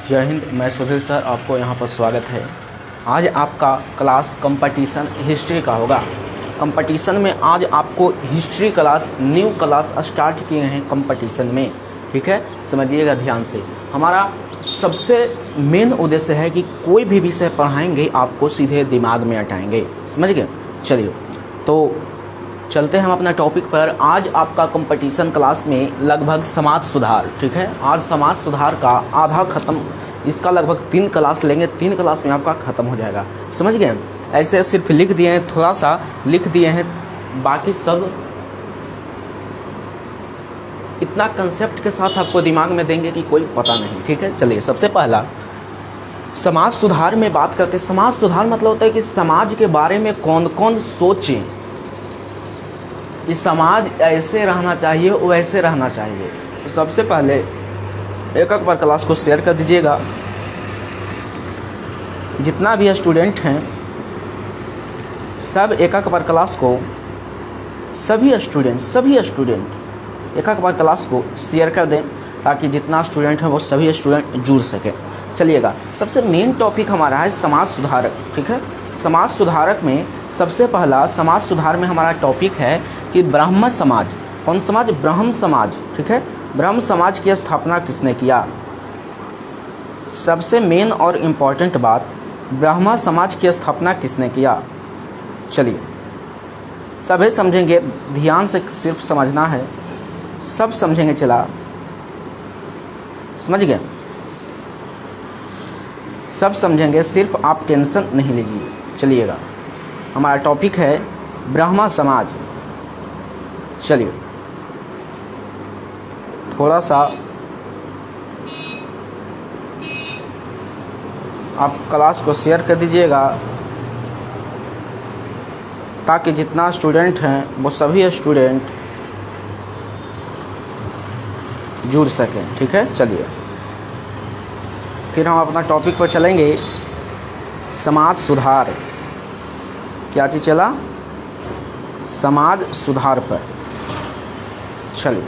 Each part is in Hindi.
जय हिंद। मैं सुधीर सर, आपको यहाँ पर स्वागत है। आज आपका क्लास कंपटीशन हिस्ट्री का होगा। कंपटीशन में आज आपको history class new class start किए हैं कंपटीशन में, ठीक है। समझिएगा ध्यान से। हमारा सबसे मेन उद्देश्य है कि कोई भी विषय पढ़ाएंगे आपको सीधे दिमाग में अटाएंगे, समझ गए। चलिए तो चलते हैं हम अपना टॉपिक पर। आज आपका कंपटीशन क्लास में लगभग समाज सुधार, ठीक है। आज समाज सुधार का आधा खत्म, इसका लगभग 3 क्लास लेंगे, 3 क्लास में आपका ख़त्म हो जाएगा, समझ गए। ऐसे सिर्फ लिख दिए हैं, थोड़ा सा लिख दिए हैं, बाकी सब इतना कंसेप्ट के साथ आपको दिमाग में देंगे कि कोई पता नहीं, ठीक है। चलिए सबसे पहला समाज सुधार में बात करते हैं। समाज सुधार मतलब होता है कि समाज के बारे में कौन कौन सोचे कि समाज ऐसे रहना चाहिए, वैसे रहना चाहिए। तो सबसे पहले एक बार क्लास को शेयर कर दीजिएगा। जितना भी स्टूडेंट हैं सब एक बार क्लास को, सभी स्टूडेंट एक बार क्लास को शेयर कर दें ताकि जितना स्टूडेंट है वो सभी स्टूडेंट जुड़ सके। चलिएगा, सबसे मेन टॉपिक हमारा है समाज सुधारक, ठीक है। समाज सुधारक में सबसे पहला समाज सुधार में हमारा टॉपिक है कि ब्राह्म समाज। कौन समाज? ब्रह्म समाज, ठीक है। ब्रह्म समाज की स्थापना किसने किया? सबसे मेन और इम्पॉर्टेंट बात, ब्राह्म समाज की स्थापना किसने किया? चलिए सभी समझेंगे, ध्यान से सिर्फ समझना है, सब समझेंगे। चला समझ गए, सब समझेंगे, सिर्फ आप टेंशन नहीं लीजिए। चलिएगा, हमारा टॉपिक है ब्राह्म समाज। चलिए थोड़ा सा आप क्लास को शेयर कर दीजिएगा ताकि जितना स्टूडेंट हैं वो सभी स्टूडेंट जुड़ सकें, ठीक है। चलिए फिर हम अपना टॉपिक पर चलेंगे। समाज सुधार, क्या चीज़ चला? समाज सुधार पर। चलिए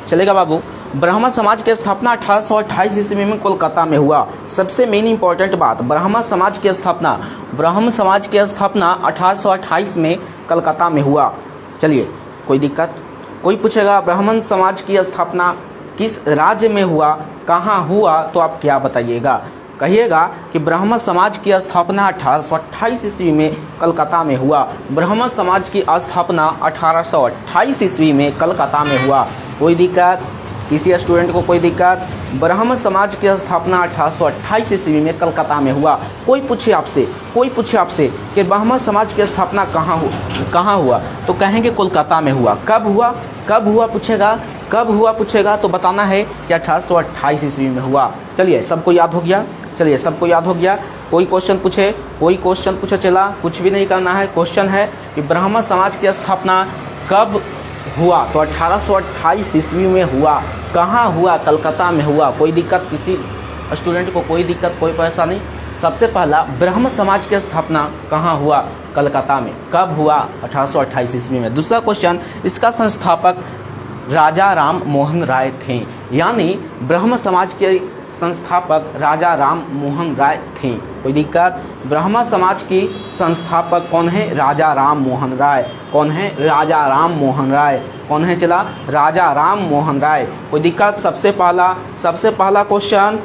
चलेगा बाबू। ब्राह्म समाज की स्थापना 1828 ईस्वी में कोलकाता में हुआ। सबसे मेन इंपॉर्टेंट बात, ब्राह्म समाज की स्थापना 1828 में कलकत्ता में हुआ। चलिए कोई दिक्कत? कोई पूछेगा ब्राह्मण समाज की स्थापना किस राज्य में हुआ, कहाँ हुआ, तो आप क्या बताइएगा? कहिएगा कि ब्राह्म समाज की स्थापना 1828 ईस्वी में कलकत्ता में हुआ। ब्राह्म समाज की स्थापना 1828 ईस्वी में कलकत्ता में हुआ। कोई दिक्कत? किसी स्टूडेंट को कोई दिक्कत? ब्राह्म समाज की स्थापना 1828 ईस्वी में कलकत्ता में हुआ। कोई पूछे आपसे कि ब्राह्म समाज की स्थापना कहाँ हुआ, तो कहेंगे कोलकाता में हुआ। कब हुआ पूछेगा तो बताना है कि 1828 ईस्वी में हुआ। चलिए सबको याद हो गया। कोई क्वेश्चन पूछे, चला कुछ भी नहीं करना है। क्वेश्चन है कि ब्राह्म समाज की स्थापना कब हुआ, तो 1828 ईस्वी में हुआ। कहाँ हुआ? कलकत्ता में हुआ। कोई दिक्कत? किसी स्टूडेंट को कोई दिक्कत, कोई परेशानी? सबसे पहला ब्राह्म समाज की स्थापना कहाँ हुआ? कलकत्ता में। कब हुआ? 1828 ईस्वी में। दूसरा क्वेश्चन, इसका संस्थापक राजा राम मोहन राय थे, यानी ब्राह्म समाज के संस्थापक राजा राम मोहन राय थे। कोई दिक्कत? ब्राह्म समाज की संस्थापक कौन है? राजा राम मोहन राय। कौन है? राजा राम मोहन राय। कौन है? चला राजा राम मोहन राय। कोई दिक्कत? सबसे पहला क्वेश्चन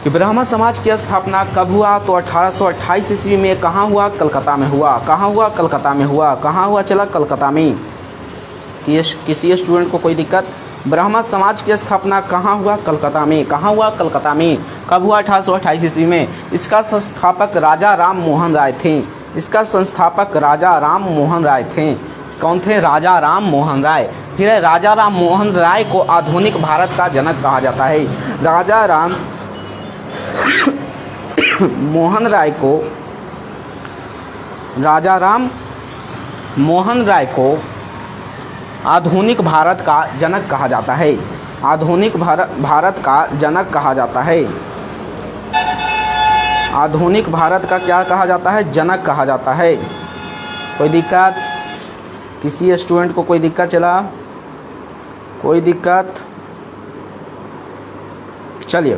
कि ब्राह्म समाज की स्थापना कब हुआ, तो 1828 ईस्वी में। कहाँ हुआ? कलकत्ता में हुआ। कहाँ हुआ? कलकत्ता में हुआ। कहाँ हुआ? चला कलकत्ता में। किसी स्टूडेंट को कोई दिक्कत? ब्राह्म समाज की स्थापना कहाँ हुआ? कलकत्ता में। कहाँ हुआ? कलकत्ता में। कब हुआ? 1828 ईस्वी में। इसका संस्थापक राजा राम मोहन राय थे। कौन थे? राजा राम मोहन राय। फिर राजा राम मोहन राय को आधुनिक भारत का जनक कहा जाता है। राजा राम मोहन राय को आधुनिक भारत का जनक कहा जाता है। आधुनिक भारत का जनक कहा जाता है। आधुनिक भारत का क्या कहा जाता है? जनक कहा जाता है। कोई दिक्कत? किसी स्टूडेंट को कोई दिक्कत? चला कोई दिक्कत? चलिए,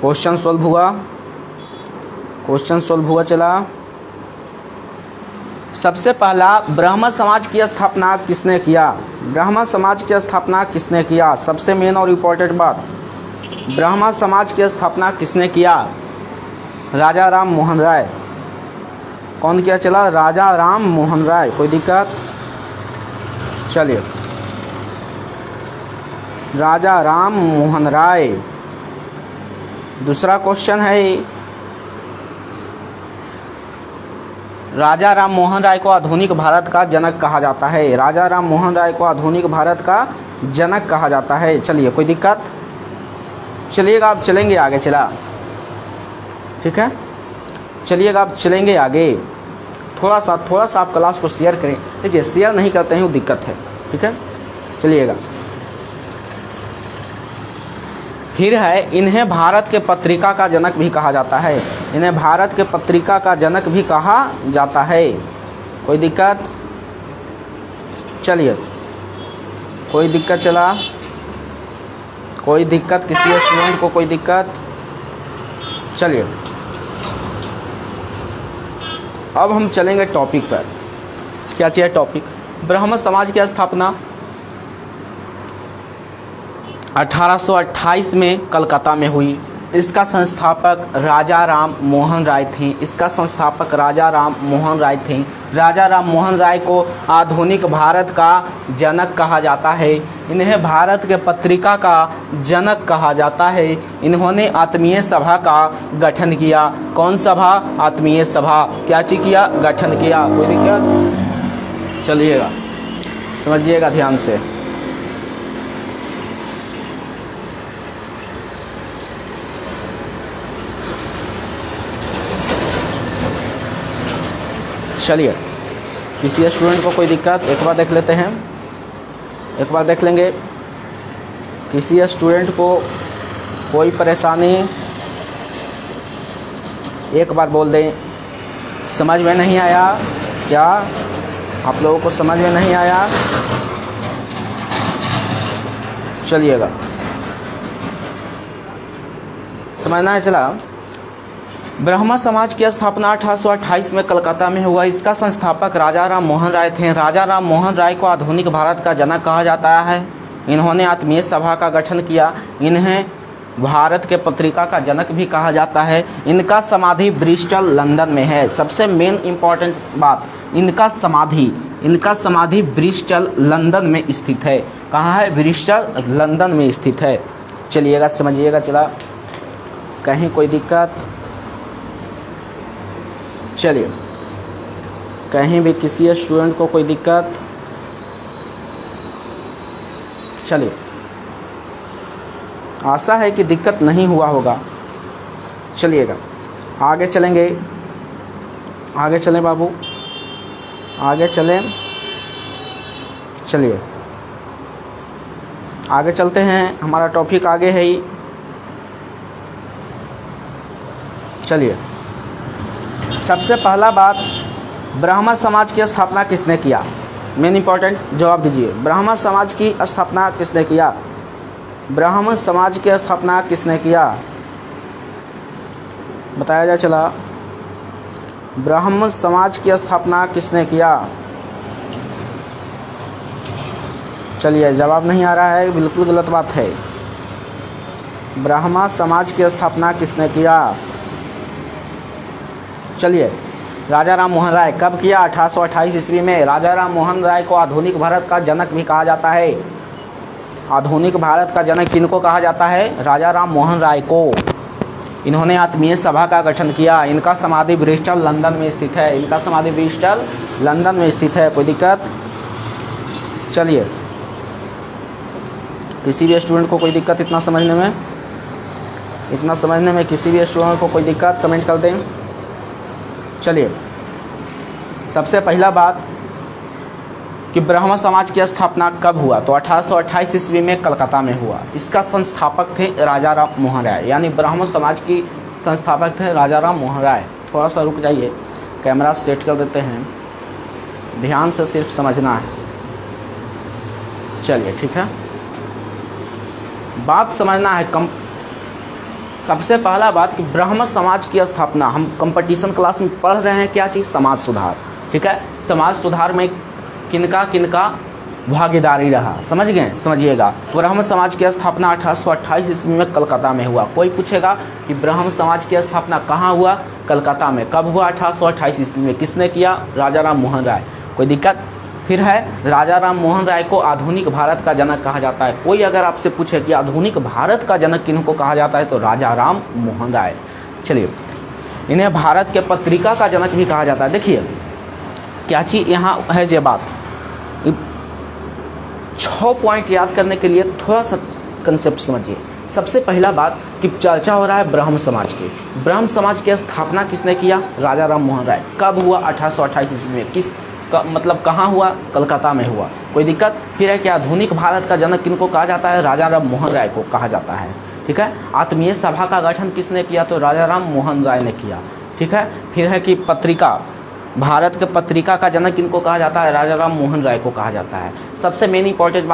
क्वेश्चन सॉल्व हुआ, क्वेश्चन सॉल्व हुआ। चला, सबसे पहला ब्राह्मण समाज की स्थापना किसने किया? ब्राह्मण समाज की स्थापना किसने किया? सबसे मेन और इम्पोर्टेंट बात, ब्राह्मण समाज की स्थापना किसने किया? राजा राम मोहन राय। कौन किया? चला, राजा राम मोहन राय। कोई दिक्कत? चलिए, राजा राम मोहन राय। दूसरा क्वेश्चन है, राजा राम मोहन राय को आधुनिक भारत का जनक कहा जाता है। राजा राम मोहन राय को आधुनिक भारत का जनक कहा जाता है। चलिए, कोई दिक्कत? चलिएगा, आप चलेंगे आगे। चला, ठीक है, चलिएगा, आप चलेंगे आगे। थोड़ा सा आप क्लास को शेयर करें। देखिए, शेयर नहीं करते हैं वो दिक्कत है, ठीक है। चलिएगा, फिर है, इन्हें भारत के पत्रिका का जनक भी कहा जाता है। इन्हें भारत के पत्रिका का जनक भी कहा जाता है। कोई दिक्कत? चलिए, कोई दिक्कत? चला, कोई दिक्कत? किसी स्टूडेंट को कोई दिक्कत? चलिए, अब हम चलेंगे टॉपिक पर। क्या चाहिए टॉपिक? ब्राह्मण समाज की स्थापना 1828 में कलकत्ता में हुई। इसका संस्थापक राजा राम मोहन राय थे। इसका संस्थापक राजा राम मोहन राय थे। राजा राम मोहन राय को आधुनिक भारत का जनक कहा जाता है। इन्हें भारत के पत्रिका का जनक कहा जाता है। इन्होंने आत्मीय सभा का गठन किया। कौन सभा? आत्मीय सभा। क्या चीज किया? गठन किया। कोई दिक्कत? चलिएगा, समझिएगा ध्यान से। चलिए, किसी स्टूडेंट को कोई दिक्कत? एक बार देख लेते हैं, एक बार देख लेंगे। किसी स्टूडेंट को कोई परेशानी? एक बार बोल दें। समझ में नहीं आया क्या? आप लोगों को समझ में नहीं आया? चलिएगा, समझना है। चला, ब्राह्मण समाज की स्थापना 1828 में कलकत्ता में हुआ। इसका संस्थापक राजा राम मोहन राय थे। राजा राम मोहन राय को आधुनिक भारत का जनक कहा जाता है। इन्होंने आत्मीय सभा का गठन किया। इन्हें भारत के पत्रिका का जनक भी कहा जाता है। इनका समाधि ब्रिस्टल लंदन में है। सबसे मेन इंपॉर्टेंट बात, इनका समाधि ब्रिस्टल लंदन में स्थित है। कहाँ है? ब्रिस्टल लंदन में स्थित है। चलिएगा, समझिएगा। चला, कहीं कोई दिक्कत? चलिए, कहीं भी किसी स्टूडेंट को कोई दिक्कत? चलिए, आशा है कि दिक्कत नहीं हुआ होगा। चलिएगा, आगे चलेंगे। आगे चलें बाबू, आगे चलें। चलिए, आगे चलते हैं। हमारा टॉपिक आगे है ही। चलिए, सबसे पहला बात, ब्राह्मण समाज की स्थापना किसने किया? मेन इंपॉर्टेंट जवाब दीजिए। ब्राह्मण समाज की स्थापना किसने किया? ब्राह्मण समाज की स्थापना किसने किया? बताया जाए। चला, ब्राह्मण समाज की स्थापना किसने किया? चलिए, जवाब नहीं आ रहा है, बिल्कुल गलत बात है। ब्राह्मण समाज की स्थापना किसने किया? चलिए, राजा राम मोहन राय। कब किया? 1828 ईस्वी में। राजा राम मोहन राय को आधुनिक भारत का जनक भी कहा जाता है। आधुनिक भारत का जनक किनको कहा जाता है? राजा राम मोहन राय को। इन्होंने आत्मीय सभा का गठन किया। इनका समाधि ब्रिस्टल लंदन में स्थित है। इनका समाधि ब्रिस्टल लंदन में स्थित है। कोई दिक्कत? चलिए, किसी भी स्टूडेंट को कोई दिक्कत इतना समझने में? इतना समझने में किसी भी स्टूडेंट को कोई दिक्कत? कमेंट कर दें। चलिए, सबसे पहला बात कि ब्राह्मण समाज की स्थापना कब हुआ? तो 1828 ईस्वी में कलकत्ता में हुआ। इसका संस्थापक थे राजा राम मोहन राय, यानी ब्राह्मण समाज की संस्थापक थे राजा राम मोहन राय। थोड़ा सा रुक जाइए, कैमरा सेट कर देते हैं, ध्यान से सिर्फ समझना है। चलिए ठीक है, बात समझना है। सबसे पहला बात कि ब्राह्मण समाज की स्थापना, हम कंपटीशन क्लास में पढ़ रहे हैं क्या चीज़, समाज सुधार। ठीक है, समाज सुधार में किनका किनका भागीदारी रहा, समझ गए, समझिएगा। ब्राह्मण समाज की स्थापना 1828 ईस्वी में कलकत्ता में हुआ। कोई पूछेगा कि ब्राह्मण समाज की स्थापना कहाँ हुआ, कलकत्ता में। कब हुआ, 1828 ईस्वी में। किसने किया, राजा राम मोहन राय। कोई दिक्कत। फिर है, राजा राम मोहन राय को आधुनिक भारत का जनक कहा जाता है। कोई अगर आपसे पूछे कि आधुनिक भारत का जनक किनको कहा जाता है, तो राजा राम मोहन राय। चलिए, इन्हें भारत के पत्रिका का जनक भी कहा जाता है। देखिए क्या चीज़ यहाँ है, ये बात 6 पॉइंट याद करने के लिए थोड़ा सा कंसेप्ट समझिए। सबसे पहला बात कि चर्चा हो रहा है ब्राह्मण समाज की। ब्राह्मण समाज की स्थापना किसने किया, राजा राम मोहन राय। कब हुआ, 1828 ईस्वी में। मतलब कहाँ हुआ, कलकत्ता में हुआ। कोई दिक्कत। फिर है कि आधुनिक भारत का जनक किनको कहा जाता है, राजा राम मोहन राय को कहा जाता है। ठीक है, आत्मीय सभा का गठन किसने किया, तो राजा राम मोहन राय ने किया। ठीक है, फिर है कि पत्रिका, भारत के पत्रिका का जनक किनको कहा जाता है, राजा राम मोहन राय को कहा जाता है। सबसे मेन इंपॉर्टेंट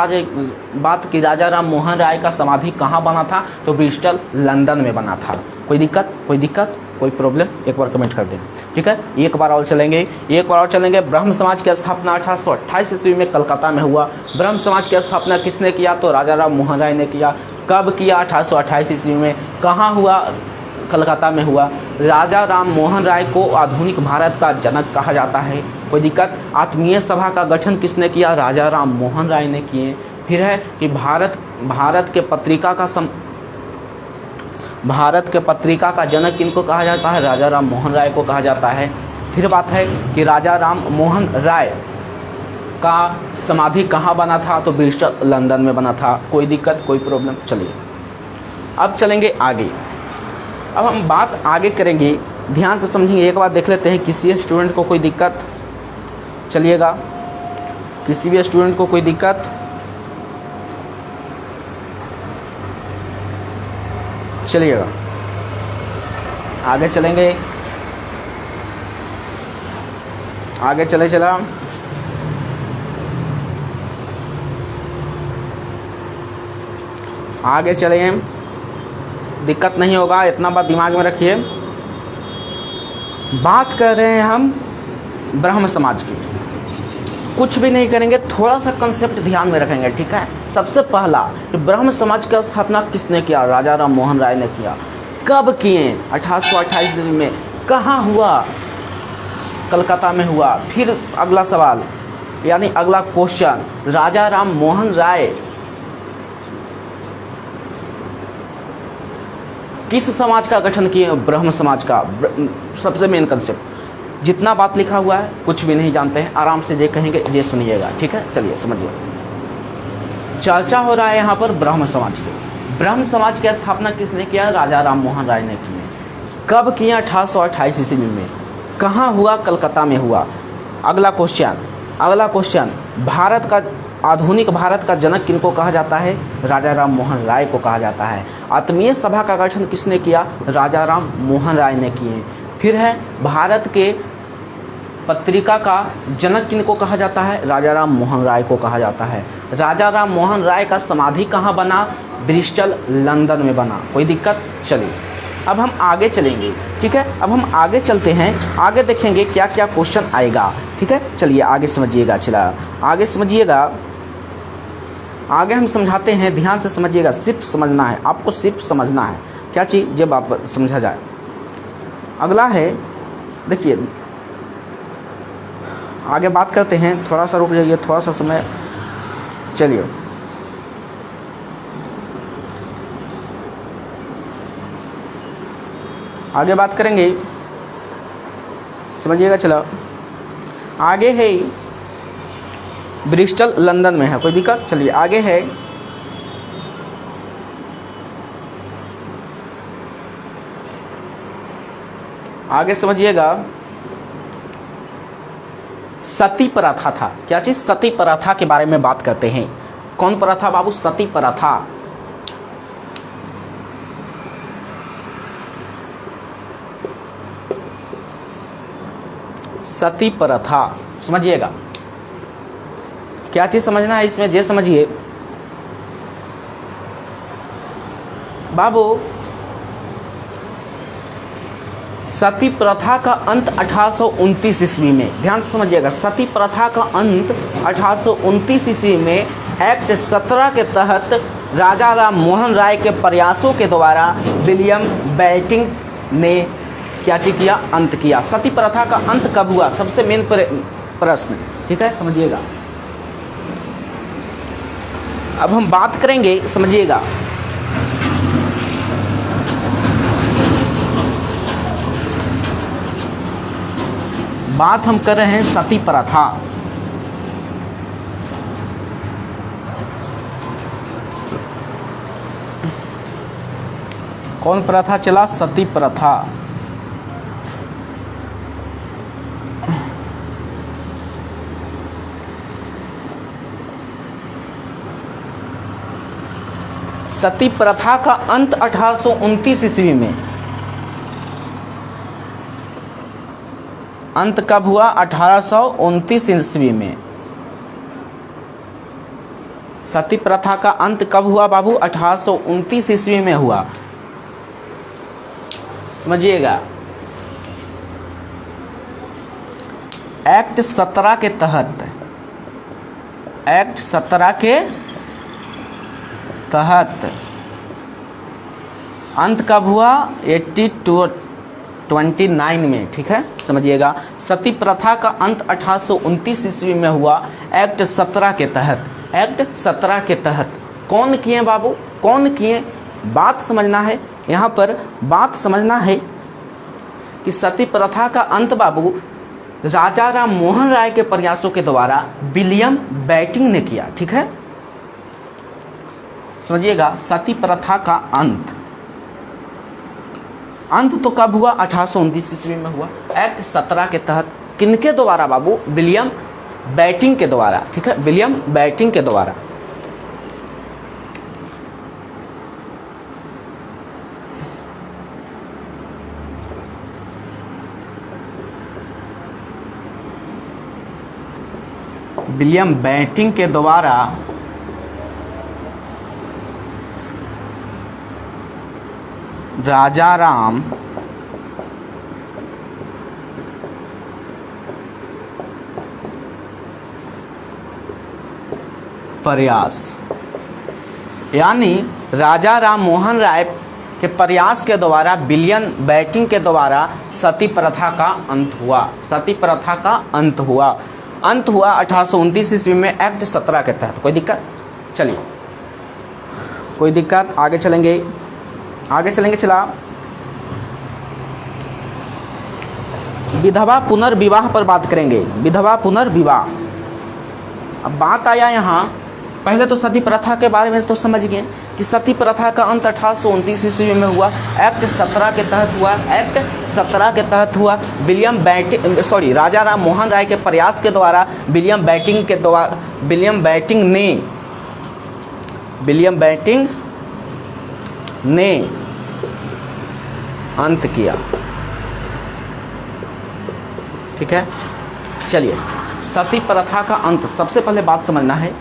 बात कि राजा राम मोहन राय का समाधि कहाँ बना था, तो ब्रिस्टल, लंदन में बना था। कोई दिक्कत, कोई दिक्कत, कोई प्रॉब्लम, एक बार कमेंट कर दें। ठीक है, एक बार और चलेंगे। ब्रह्म समाज की स्थापना 1828 ईस्वी में कलकत्ता में हुआ। ब्रह्म समाज की स्थापना किसने किया, तो राजा राम मोहन राय ने किया। कब किया, 1828 ईस्वी में। कहाँ हुआ, कलकत्ता में हुआ। राजा राम मोहन राय को आधुनिक भारत का जनक कहा जाता है। कोई दिक्कत। आत्मीय सभा का गठन किसने किया, राजा राम मोहन राय ने किए। फिर है कि भारत के पत्रिका का जनक किनको कहा जाता है, राजा राम मोहन राय को कहा जाता है। फिर बात है कि राजा राम मोहन राय का समाधि कहाँ बना था, तो ब्रिस्टल, लंदन में बना था। कोई दिक्कत, कोई प्रॉब्लम। चलिए अब चलेंगे आगे। अब हम बात आगे करेंगे, ध्यान से समझेंगे। एक बार देख लेते हैं, किसी स्टूडेंट को कोई दिक्कत, चलिएगा, किसी भी स्टूडेंट को कोई दिक्कत, चलिएगा आगे चलेंगे, आगे चला आगे चलें, दिक्कत नहीं होगा, इतना बात दिमाग में रखिए। बात कर रहे हैं हम ब्राह्मण समाज की, कुछ भी नहीं करेंगे, थोड़ा सा कंसेप्ट ध्यान में रखेंगे। ठीक है, सबसे पहला कि ब्राह्मण समाज का स्थापना किसने किया, राजा राम मोहन राय ने किया। कब किए, 1828 में। कहाँ हुआ, कलकत्ता में हुआ। फिर अगला सवाल, यानी अगला क्वेश्चन, राजा राम मोहन राय किस समाज का गठन किए, ब्राह्मण समाज का। सबसे मेन कंसेप्ट, जितना बात लिखा हुआ है कुछ भी नहीं जानते हैं, आराम से ये कहेंगे, ये सुनिएगा। ठीक है, चलिए समझिए। चर्चा हो रहा है यहाँ पर ब्राह्मण समाज की। ब्राह्मण समाज की स्थापना किसने किया, राजा राम मोहन राय ने की। कब किया, 1828 ईस्वी में। कहाँ हुआ, कलकत्ता में हुआ। अगला क्वेश्चन, आधुनिक भारत का जनक किनको कहा जाता है, राजा राम मोहन राय को कहा जाता है। आत्मीय सभा का गठन किसने किया, राजा राम मोहन राय ने किए। फिर है, भारत के पत्रिका का जनक किनको कहा जाता है, राजा राम मोहन राय को कहा जाता है। राजा राम मोहन राय का समाधि कहाँ बना, ब्रिस्टल, लंदन में बना। कोई दिक्कत। चलिए अब हम आगे चलेंगे। ठीक है, अब हम आगे चलते हैं, आगे देखेंगे क्या क्या क्वेश्चन आएगा। ठीक है, चलिए आगे समझिएगा। चला आगे समझिएगा, आगे हम समझाते हैं, ध्यान से समझिएगा। सिर्फ समझना है आपको, सिर्फ समझना है क्या चीज़, जब आप समझा जाए। अगला है, देखिए आगे बात करते हैं, थोड़ा सा रुक जाइए, थोड़ा सा समय। चलिए आगे बात करेंगे, समझिएगा। चलो आगे है, ब्रिस्टल, लंदन में है। कोई दिक्कत। चलिए आगे है, आगे समझिएगा। सती प्रथा था, क्या चीज, सती प्रथा के बारे में बात करते हैं। कौन प्रथा बाबू, सती प्रथा। सती प्रथा समझिएगा क्या चीज समझना है इसमें, ये समझिए बाबू, सती प्रथा का अंत 1829 ईस्वी में, ध्यान से समझिएगा, सती प्रथा का अंत 1829 ईस्वी में एक्ट 17 के तहत राजा राम मोहन राय के प्रयासों के द्वारा विलियम बेंटिंक ने क्या चीज किया, अंत किया। सती प्रथा का अंत कब हुआ, सबसे मेन प्रश्न, ठीक है, समझिएगा। अब हम बात करेंगे, समझिएगा, बात हम कर रहे हैं सती प्रथा। कौन प्रथा चला, सती प्रथा। सती प्रथा का अंत 1829 ईस्वी में, अंत कब हुआ, 1829 ईस्वी में। सती प्रथा का अंत कब हुआ बाबू, 1829 ईस्वी में हुआ, समझिएगा। एक्ट 17 के तहत, एक्ट 17 के तहत अंत कब हुआ, 1829 में, ठीक है, समझिएगा। सती प्रथा का अंत 1829 ईस्वी में हुआ एक्ट 17 के तहत। एक्ट 17 के तहत कौन किए बाबू, कौन किए, बात समझना है, यहाँ पर बात समझना है कि सती प्रथा का अंत बाबू राजा राम मोहन राय के प्रयासों के द्वारा विलियम बेंटिंक ने किया, ठीक है, समझिएगा। सती प्रथा का अंत, अंत तो कब हुआ, 1829 ईस्वी में हुआ, एक्ट 17 के तहत। किनके द्वारा बाबू, विलियम बेंटिंक के द्वारा, ठीक है, विलियम बेंटिंक के द्वारा। विलियम बेंटिंक के द्वारा राजा राम प्रयास, यानी राजा राम मोहन राय के प्रयास के द्वारा विलियम बेंटिंक के द्वारा सती प्रथा का अंत हुआ। सती प्रथा का अंत हुआ, अंत हुआ 1829 ईस्वी में एक्ट 17 के तहत। कोई दिक्कत, चलिए, कोई दिक्कत, आगे चलेंगे, आगे चलेंगे। चला, विधवा पुनर्विवाह पर बात करेंगे, विधवा पुनर्विवाह। अब बात आया यहाँ, पहले तो सती प्रथा के बारे में तो समझ गए कि सती प्रथा का अंत 1829 ईस्वी में हुआ, एक्ट 17 के तहत हुआ। एक्ट 17 के तहत हुआ, विलियम बेंटिंक, सॉरी, राजा राम मोहन राय के प्रयास के द्वारा विलियम बेंटिंक के द्वारा, विलियम बेंटिंक ने अंत किया, ठीक है। चलिए, सती प्रथा का अंत, सबसे पहले बात समझना है,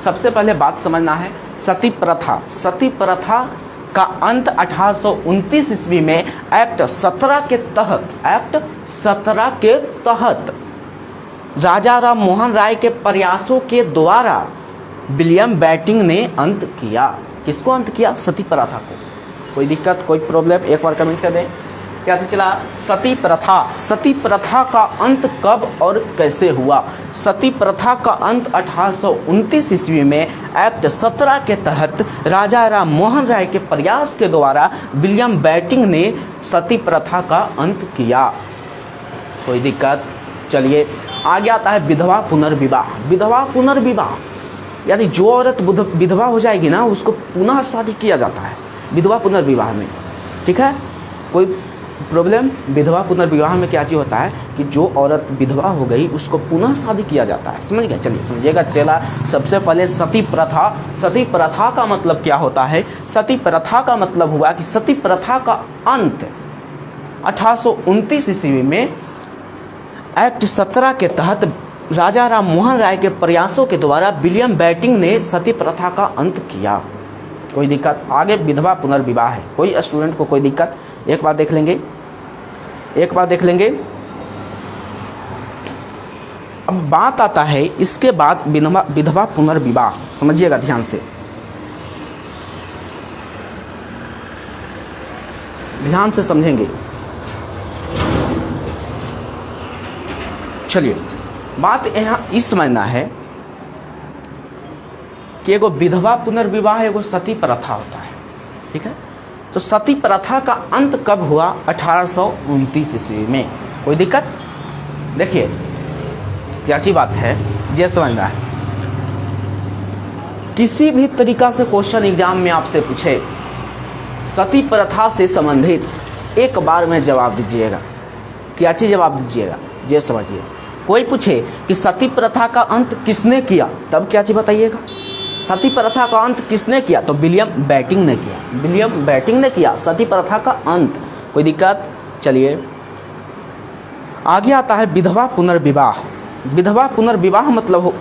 सबसे पहले बात समझना है सती प्रथा। सती प्रथा का अंत 1829 ईस्वी में एक्ट 17 के तहत, एक्ट 17 के तहत राजा राम मोहन राय के प्रयासों के द्वारा विलियम बेंटिंक ने अंत किया। किसको अंत किया, सती प्रथा को। कोई दिक्कत, कोई प्रॉब्लम, एक बार कमेंट कर दें। क्या चला, सती प्रथा। सती प्रथा का अंत कब और कैसे हुआ? सती प्रथा का अंत 1829 ईस्वी में एक्ट 17 के तहत राजा राम मोहन राय के प्रयास के द्वारा विलियम बेंटिंक ने सती प्रथा का अंत किया। कोई दिक्कत? चलिए, आगे आता है विधवा पुनर्विवाह। विधवा पुनर्विवाह यानी जो औरत विधवा हो जाएगी ना, उसको पुनः शादी किया जाता है विधवा पुनर्विवाह में, ठीक है। कोई प्रॉब्लम? विधवा पुनर्विवाह में क्या चीज़ होता है कि जो औरत विधवा हो गई उसको पुनः शादी किया जाता है। समझ गए? चलिए समझिएगा। चला, सबसे पहले सती प्रथा। सती प्रथा का मतलब क्या होता है? सती प्रथा का मतलब हुआ कि सती प्रथा का अंत 1829 ईस्वी में एक्ट 17 के तहत राजा राम मोहन राय के प्रयासों के द्वारा विलियम बेंटिंक ने सती प्रथा का अंत किया। कोई दिक्कत? आगे विधवा पुनर्विवाह है, कोई स्टूडेंट को कोई दिक्कत? एक बार देख लेंगे, एक बार देख लेंगे। अब बात आता है इसके बाद विधवा पुनर्विवाह, समझिएगा ध्यान से, ध्यान से समझेंगे। चलिए, बात यहाँ इस समझना है कि एगो विधवा पुनर्विवाह एगो सती प्रथा होता है, ठीक है। तो सती प्रथा का अंत कब हुआ? 1829 ईस्वी में। कोई दिक्कत? देखिए क्या अच्छी बात है, ये समझना है। किसी भी तरीका से क्वेश्चन एग्जाम में आपसे पूछे सती प्रथा से संबंधित, एक बार में जवाब दीजिएगा। क्या चीज जवाब दीजिएगा, ये समझिए। कोई पूछे कि सती प्रथा का अंत किसने किया, तब क्या चीज बताइएगा। सती प्रथा का अंत किसने किया? तो विलियम बेंटिंक ने किया। विलियम बेंटिंक ने किया सती प्रथा का अंत। कोई दिक्कत? चलिए आगे आता है विधवा पुनर्विवाह। विधवा पुनर्विवाह मतलब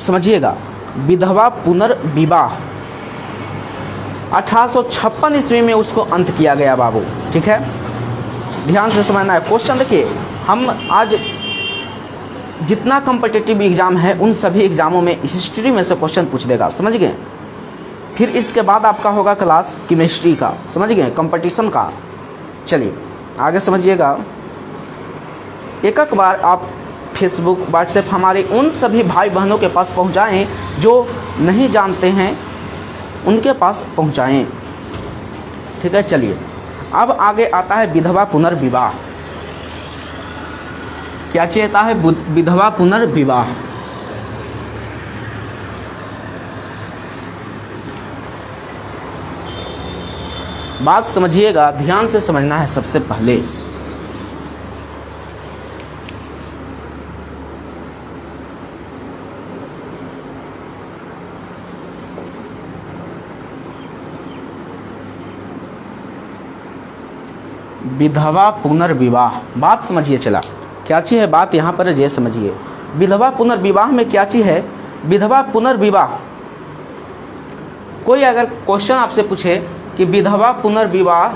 समझिएगा, विधवा पुनर्विवाह 1856 ईस्वी में उसको अंत किया गया बाबू, ठीक है। ध्यान से समझना है। क्वेश्चन देखिए, हम आज जितना कॉम्पिटिटिव एग्जाम है उन सभी एग्जामों में हिस्ट्री में से क्वेश्चन पूछ देगा, समझ गए। फिर इसके बाद आपका होगा क्लास केमिस्ट्री का, समझ गए, कंपटीशन का। चलिए आगे समझिएगा। एक एक बार आप फेसबुक व्हाट्सएप हमारे उन सभी भाई बहनों के पास पहुंचाएं जो नहीं जानते हैं, उनके पास पहुंचाएं, ठीक है। चलिए अब आगे आता है विधवा पुनर्विवाह। क्या चीज है? विधवा पुनर्विवाह। बात समझिएगा, ध्यान से समझना है। सबसे पहले विधवा पुनर्विवाह, बात समझिए। चला क्या चीज है बात यहाँ पर, ये समझिए। विधवा पुनर्विवाह में क्या चीज है? विधवा पुनर्विवाह, कोई अगर क्वेश्चन आपसे पूछे कि विधवा पुनर्विवाह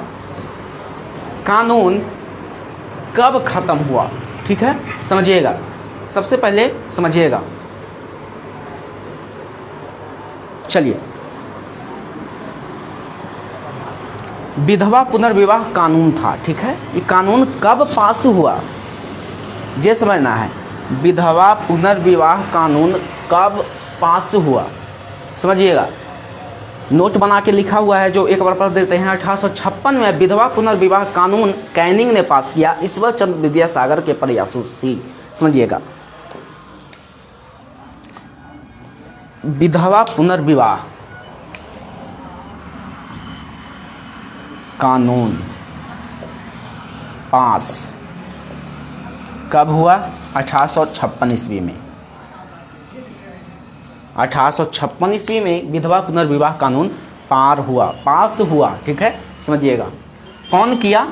कानून कब खत्म हुआ, ठीक है, समझिएगा। सबसे पहले समझिएगा। चलिए, विधवा पुनर्विवाह कानून था, ठीक है। ये कानून कब पास हुआ, ये समझना है। विधवा पुनर्विवाह कानून कब पास हुआ, समझिएगा। नोट बना के लिखा हुआ है, जो एक बार पढ़ देते हैं। 1856 में विधवा पुनर्विवाह कानून कैनिंग ने पास किया, ईश्वर चंद्र विद्यासागर के प्रयासों से, समझिएगा। विधवा पुनर्विवाह कानून पास कब हुआ? 1856 ईस्वी में। 1856 ईस्वी में विधवा पुनर्विवाह कानून पास हुआ, ठीक है, समझिएगा। कौन किया?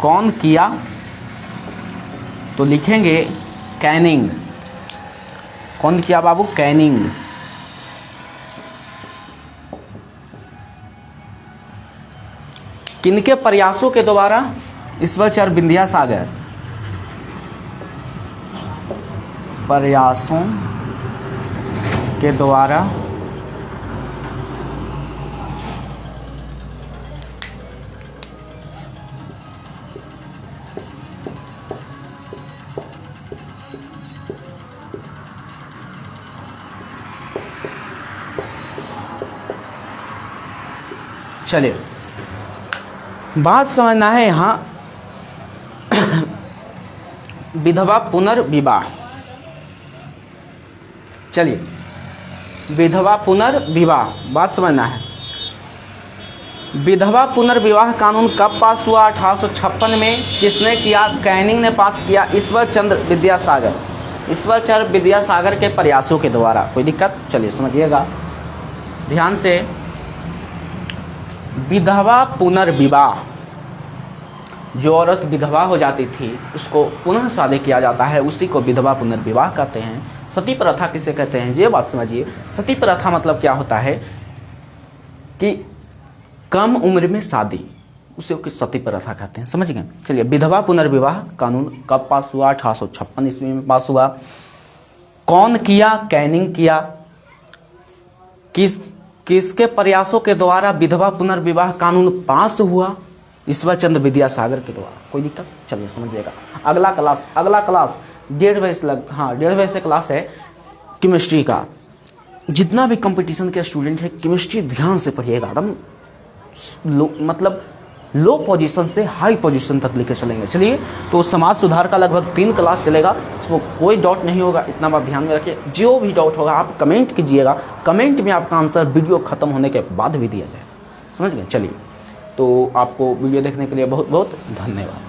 कौन किया? तो लिखेंगे कैनिंग। कौन किया बाबू? कैनिंग। किनके प्रयासों के द्वारा? ईश्वरचंद्र विद्यासागर प्रयासों के द्वारा चलिए बात समझना है यहाँ। विधवा पुनर्विवाह, चलिए विधवा पुनर्विवाह बात समझना है। विधवा पुनर्विवाह कानून कब पास हुआ? 1856 में। किसने किया? कैनिंग ने पास किया, ईश्वरचंद्र विद्यासागर के प्रयासों के द्वारा। कोई दिक्कत? चलिए समझिएगा ध्यान से। विधवा पुनर्विवाह जो औरत विधवा हो जाती थी उसको पुनः शादी किया जाता है, उसी को विधवा पुनर्विवाह कहते हैं। सती प्रथा किसे कहते हैं, ये बात समझिए। सती प्रथा मतलब क्या होता है कि कम उम्र में शादी, उसे सती प्रथा कहते हैं, समझ गए। चलिए, विधवा पुनर्विवाह कानून कब पास हुआ? 1856 ईस्वी में पास हुआ। कौन किया? कैनिंग किया। किसके प्रयासों के द्वारा विधवा पुनर्विवाह कानून पास हुआ? ईश्वर चंद्र विद्यासागर के द्वारा। कोई दिक्कत? चलिए समझिएगा। अगला क्लास 1:30 से 1:30 से क्लास है केमिस्ट्री का। जितना भी कंपटीशन के स्टूडेंट है, केमिस्ट्री ध्यान से पढ़िएगा, एकदम मतलब लो पोजीशन से हाई पोजीशन तक लेकर चलेंगे। चलिए, तो समाज सुधार का लगभग 3 क्लास चलेगा, उसमें कोई डाउट नहीं होगा, इतना बात ध्यान में रखिए। जो भी डाउट होगा आप कमेंट कीजिएगा, कमेंट में आपका आंसर वीडियो खत्म होने के बाद भी दिया जाएगा, समझ गए। चलिए, तो आपको वीडियो देखने के लिए बहुत बहुत धन्यवाद।